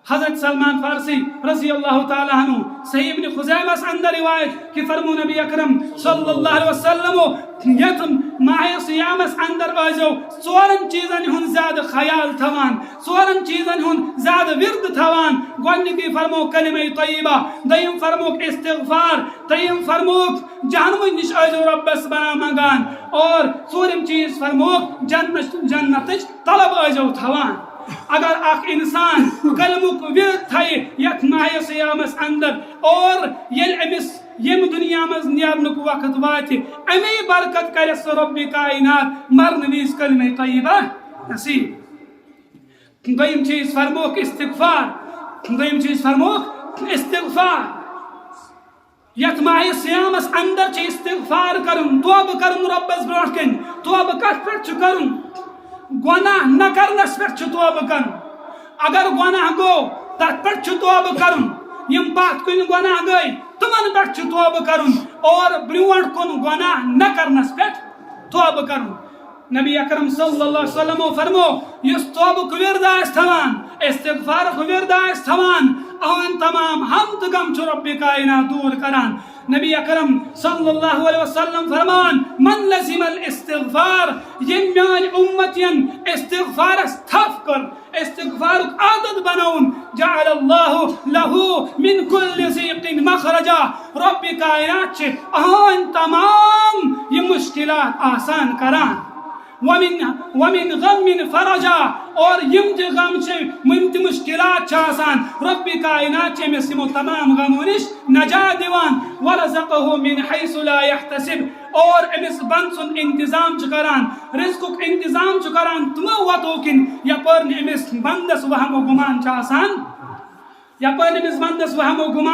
حضرت سلمان فارسی رضی اللہ تعالیٰ عنہ صحیح ابن خزیمہ اندر روایت کہ فرمو نبی اکرم صلی اللہ علیہ وسلم یت ماہ سیامس اندر ازو ژورن چیزن ہن زیادہ خیال تھوان، ژورن چیزن ہن زیادہ ورد تھوان. گۄڈنیُکُے فرمو کلمہ طیبہ، دوٚیِم فرموک استغفار، ترٛیٚیِم فرموک جہنمٕچ نش ازو رۄبس بنا منگان، اور ژوٗرِم چیز فرموک جنتٕچ طلب ازو تھوان. اگر اخ انسان کلمک ورد تھے یت ماہ سیامس اندر اور یل امس یم دنیا مز نیرنک وقت وات امی برکت کرس رب کائنات مرن ویز کلمہ طیبہ نصیب. دویم چیز فرموک استغفار، دویم چیز فرموک استغفار. یت ماہ سیامس اندر چھ استغفار کرن، توبہ کرن ربس برونٹ کن. توبہ کت پہ کرن؟ گناہ نہ کرنس پہ توبہ کرن. اگر گناہ گو تت پہ توبہ کرن، یم پات کن گناہ گئی تمن پہ توبہ کرن، اور برونٹ کن گناہ نہ کرنس پہ توبہ کرن. نبی اکرم صلی اللہ علیہ وسلم فرمو یس توبہ ورد آس تھوان، استغفار ورد آس تھوان، اہن تمام ہم تو غم چھ رب کائنات دور کران. نبی اکرم صلی اللہ علیہ وسلم فرمان من لزم الاستغفار، یم میان امتین استغفارس تھف کر، استغفارک عادت بنون، جعل اللہ له من کل ضیق مخرجا. رب کائنات چھ اہن تمام یہ مشکلات آسان کران. ومن غم فرجا، اور یم تہ غم یم تہ مشکلات آسان رب کائنات امس یمو تمام غمو نش نجات دیوان. ورزقه من حیث لا يحتسب، اور امس بند سن انتظام کران، رزقک انتظام کران تمو وتو کن یپر امس بندس وہم و گمان آسان، یپر امس بندس وہم و گمان